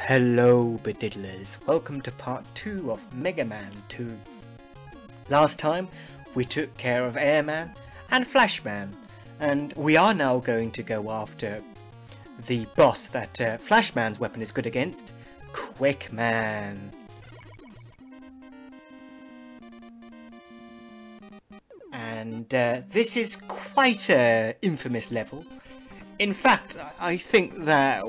Hello bediddlers, welcome to part 2 of Mega Man 2. Last time we took care of Airman and Flashman, and we are now going to go after the boss that Flashman's weapon is good against, Quickman. And this is quite an infamous level. In fact, I think that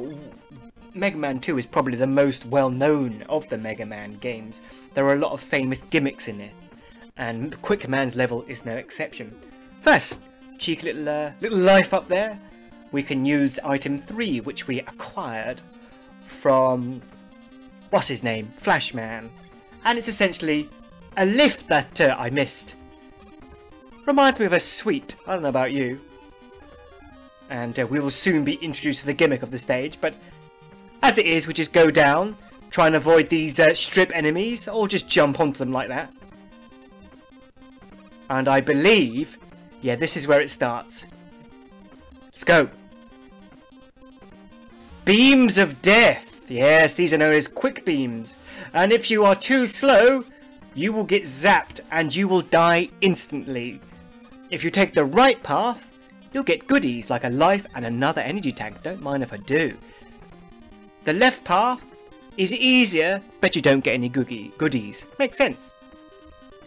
Mega Man 2 is probably the most well-known of the Mega Man games. There are a lot of famous gimmicks in it, and Quickman's level is no exception. First, cheeky little life up there. We can use item 3, which we acquired from, what's his name, Flashman. And it's essentially a lift that I missed. Reminds me of a sweet, I don't know about you. And we will soon be introduced to the gimmick of the stage, but as it is, we just go down, try and avoid these strip enemies, or just jump onto them like that. And I believe, yeah, this is where it starts. Let's go. Beams of Death. Yes, these are known as quick beams. And if you are too slow, you will get zapped and you will die instantly. If you take the right path, you'll get goodies like a life and another energy tank. Don't mind if I do. The left path is easier, but you don't get any goodies. Makes sense.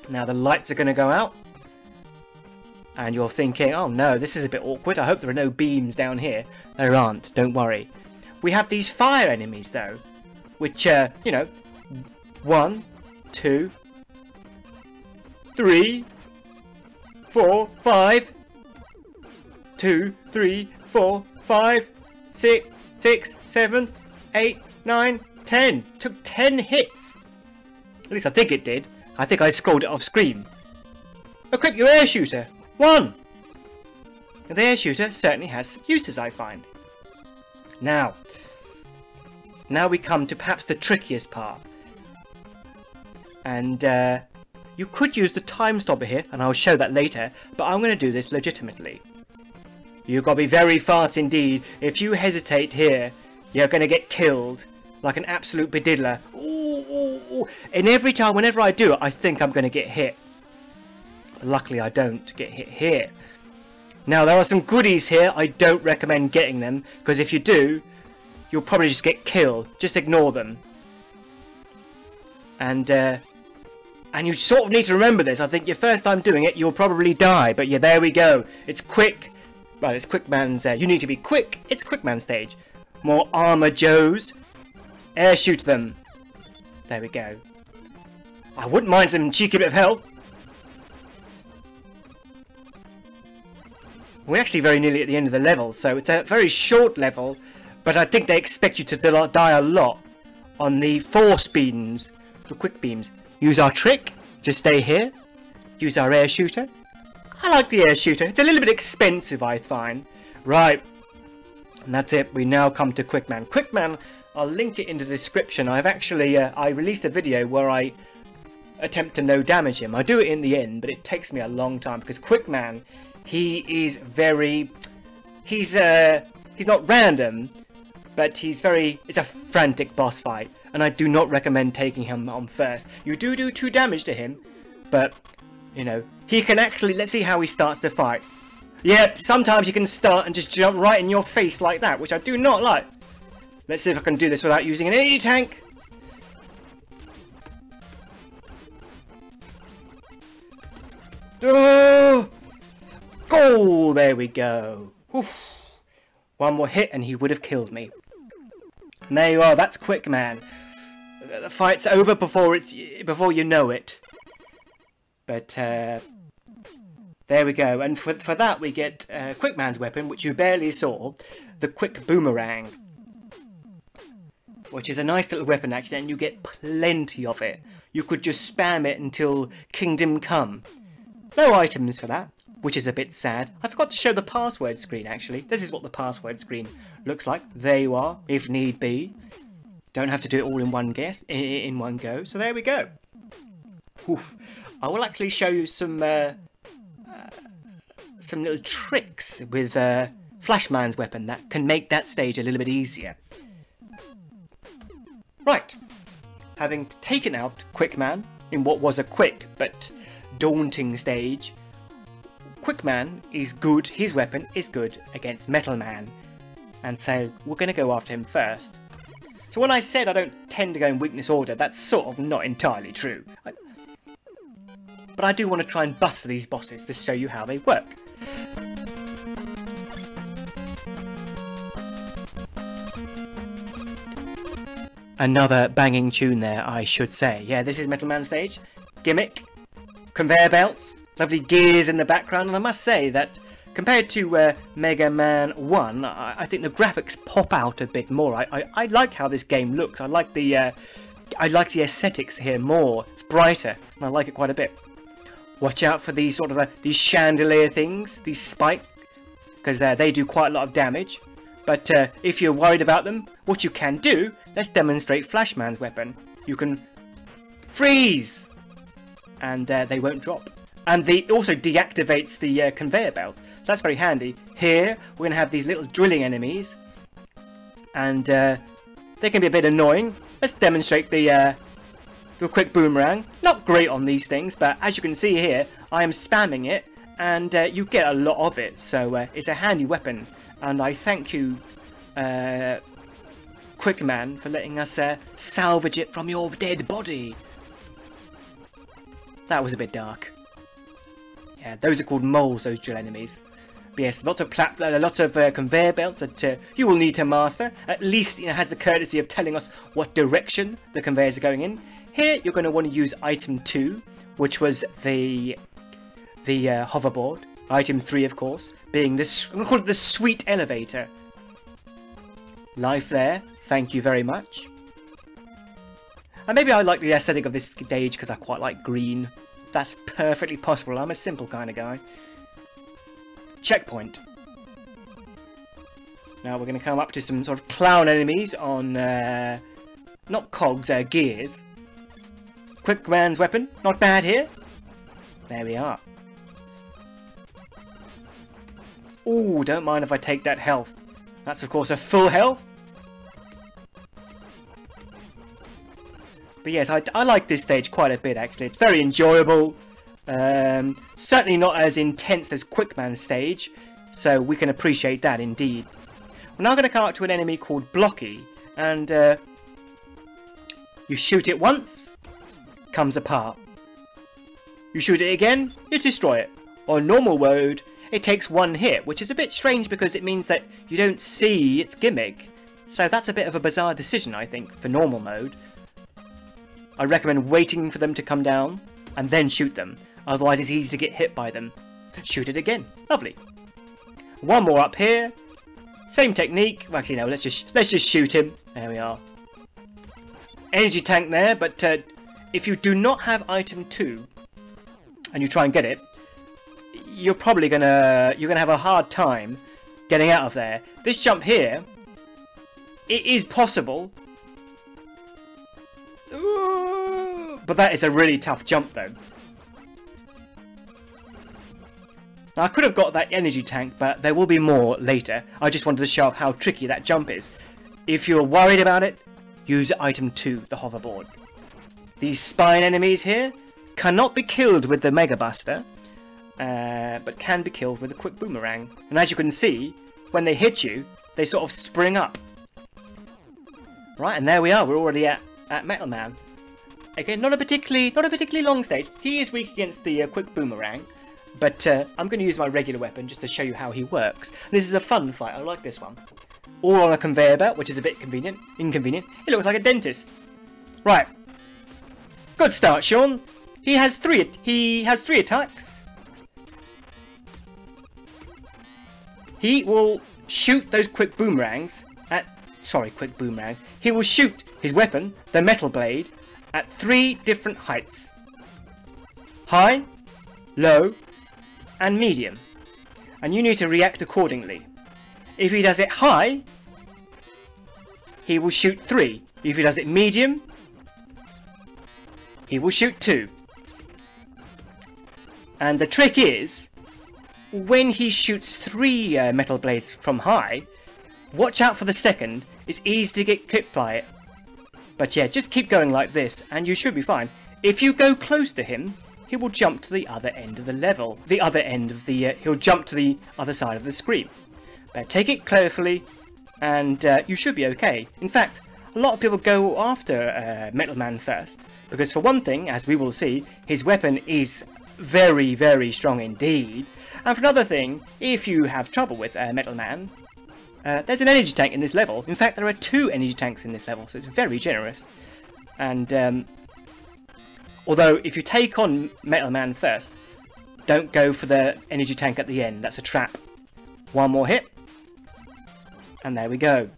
Now the lights are going to go out. And you're thinking, oh no, this is a bit awkward. I hope there are no beams down here. There aren't, don't worry. We have these fire enemies though, which, you know, 1, 2, 3, 4, 5, 2, 3, 4, 5, 6, 7, 8, 9, 10. Took 10 hits. At least I think it did. I think I scrolled it off screen. Equip your air shooter. 1. The air shooter certainly has uses, I find. Now we come to perhaps the trickiest part. And you could use the time stopper here, and I'll show that later, but I'm going to do this legitimately. You've got to be very fast indeed. If you hesitate here, you're going to get killed like an absolute bediddler. Ooh. And every time, whenever I do it, I think I'm going to get hit. Luckily, I don't get hit here. Now, there are some goodies here. I don't recommend getting them, because if you do, you'll probably just get killed. Just ignore them. And you sort of need to remember this. I think your first time doing it, you'll probably die. But yeah, there we go. It's quick. Well, it's Quickman's. You need to be quick. It's Quickman's stage. More armor Joes. Air shoot them. There we go. I wouldn't mind some cheeky bit of health. We're actually very nearly at the end of the level, so it's a very short level, but I think they expect you to die a lot on the force beams, the quick beams. Use our trick, just stay here. Use our air shooter. I like the air shooter. It's a little bit expensive, I find. Right. And that's it. We now come to Quickman. Quickman, I'll link it in the description. I've actually, I released a video where I attempt to no damage him. I do it in the end, but it takes me a long time because Quickman, he is very, he's not random, but it's a frantic boss fight. And I do not recommend taking him on first. You do 2 damage to him, but, you know, he can actually, let's see how he starts the fight. Yep, sometimes you can start and just jump right in your face like that, which I do not like. Let's see if I can do this without using an energy tank. Oh! Goal! There we go. Oof. One more hit and he would have killed me. And there you are, that's Quickman. The fight's over before you know it. But there we go, and for that we get Quickman's weapon, which you barely saw, the Quick Boomerang, which is a nice little weapon actually, and you get plenty of it. You could just spam it until Kingdom Come. No items for that, which is a bit sad. I forgot to show the password screen actually. This is what the password screen looks like. There you are, if need be. Don't have to do it all in one go. So there we go. Oof. I will actually show you some little tricks with Flashman's weapon that can make that stage a little bit easier. Right, having taken out Quickman in what was a quick but daunting stage, Quickman is good, his weapon is good against Metal Man, and so we're going to go after him first. So when I said I don't tend to go in weakness order, that's sort of not entirely true. But I do want to try and bust these bosses to show you how they work. Another banging tune there, I should say. Yeah, this is Metal Man stage. Gimmick. Conveyor belts. Lovely gears in the background. And I must say that compared to Mega Man 1, I think the graphics pop out a bit more. I like how this game looks. I like the aesthetics here more. It's brighter, and I like it quite a bit. Watch out for these sort of these chandelier things, these spikes, because they do quite a lot of damage. But if you're worried about them, what you can do, let's demonstrate Flashman's weapon. You can freeze, and they won't drop. And it also deactivates the conveyor belts. So that's very handy. Here, we're going to have these little drilling enemies, and they can be a bit annoying. Let's demonstrate the quick boomerang. Not great on these things, but as you can see here, I am spamming it, and you get a lot of it. So it's a handy weapon. And I thank you, Quickman, for letting us salvage it from your dead body. That was a bit dark. Yeah, those are called moles, those drill enemies. But yes, lots of conveyor belts that you will need to master. At least it has the courtesy of telling us what direction the conveyors are going in. Here, you're going to want to use item 2, which was the hoverboard. Item 3, of course, being this, I'm going to call it the sweet elevator. Life there, thank you very much. And maybe I like the aesthetic of this stage because I quite like green. That's perfectly possible, I'm a simple kind of guy. Checkpoint. Now we're going to come up to some sort of clown enemies on, not cogs, gears. Quickman's weapon, not bad here. There we are. Ooh, don't mind if I take that health. That's of course a full health. But yes, I like this stage quite a bit actually. It's very enjoyable. Certainly not as intense as Quickman's stage, so we can appreciate that indeed. We're now going to come up to an enemy called Blocky, and you shoot it once, comes apart. You shoot it again, you destroy it. On normal mode, it takes one hit, which is a bit strange because it means that you don't see its gimmick. So that's a bit of a bizarre decision, I think, for normal mode. I recommend waiting for them to come down and then shoot them. Otherwise it's easy to get hit by them. Shoot it again. Lovely. One more up here. Same technique. Well, actually no, let's just shoot him. There we are. Energy tank there, but if you do not have item 2 and you try and get it, you're probably gonna have a hard time getting out of there. This jump here, it is possible, but that is a really tough jump though. Now I could have got that energy tank, but there will be more later. I just wanted to show off how tricky that jump is. If you're worried about it, use item 2, the hoverboard. These spine enemies here cannot be killed with the Mega Buster, but can be killed with a quick boomerang. And as you can see, when they hit you, they sort of spring up. Right, and there we are. We're already at Metal Man. Again, not a particularly long stage. He is weak against the quick boomerang, but I'm going to use my regular weapon just to show you how he works. And this is a fun fight. I like this one. All on a conveyor belt, which is a bit inconvenient. It looks like a dentist. Right. Good start, Sean. He has three attacks. He will shoot those quick boomerangs at... Sorry, quick boomerang. He will shoot his weapon, the metal blade, at 3 different heights. High, low, and medium. And you need to react accordingly. If he does it high, he will shoot 3. If he does it medium, he will shoot 2. And the trick is, when he shoots 3 metal blades from high, watch out for the second. It's easy to get clipped by it. But yeah, just keep going like this and you should be fine. If you go close to him, he will jump to the other end of the level. The other end of the... he'll jump to the other side of the screen. But take it carefully and you should be okay. In fact, a lot of people go after Metal Man first. Because for one thing, as we will see, his weapon is very, very strong indeed. And for another thing, if you have trouble with Metal Man, there's an energy tank in this level. In fact, there are 2 energy tanks in this level, so it's very generous. And although, if you take on Metal Man first, don't go for the energy tank at the end. That's a trap. One more hit. And there we go.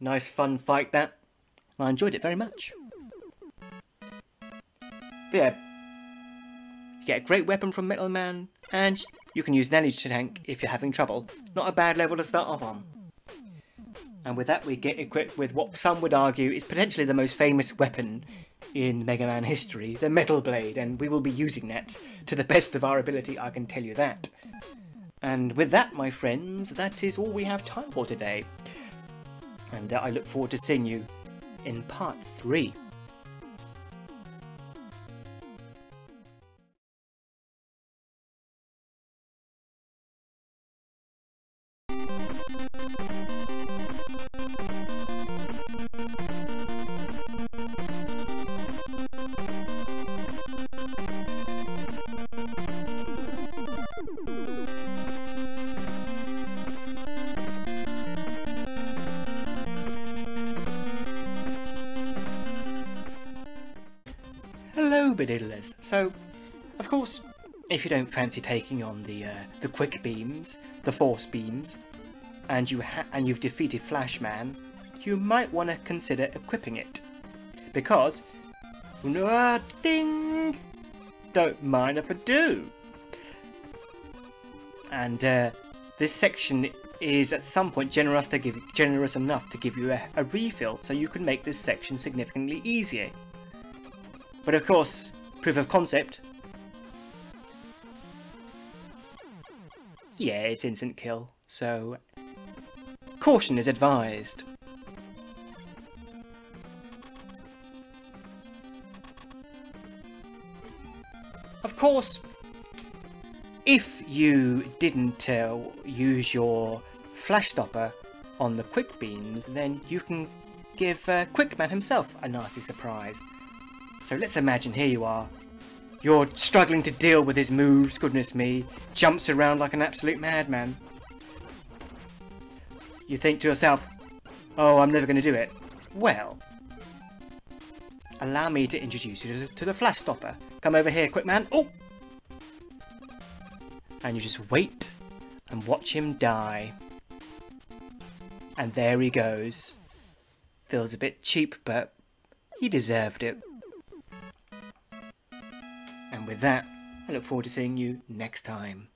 Nice fun fight that. I enjoyed it very much. But yeah, you get a great weapon from Metal Man, and you can use an energy tank if you're having trouble. Not a bad level to start off on. And with that we get equipped with what some would argue is potentially the most famous weapon in Mega Man history, the Metal Blade, and we will be using that to the best of our ability, I can tell you that. And with that, my friends, that is all we have time for today. And I look forward to seeing you in part 3. Hello, bediddlers. So, of course, if you don't fancy taking on the quick beams, the force beams, and you've defeated Flashman, you might want to consider equipping it, because ding, don't mind if I do. And this section is at some point generous enough to give you a refill, so you can make this section significantly easier. But of course, proof of concept. Yeah, it's instant kill, so caution is advised. Of course, if you didn't use your flash stopper on the quick beams, then you can give Quickman himself a nasty surprise. So let's imagine here you are. You're struggling to deal with his moves, goodness me, jumps around like an absolute madman. You think to yourself, oh, I'm never going to do it. Well, allow me to introduce you to the flash stopper. Come over here, Quickman. Oh! And you just wait and watch him die. And there he goes. Feels a bit cheap, but he deserved it. And with that, I look forward to seeing you next time.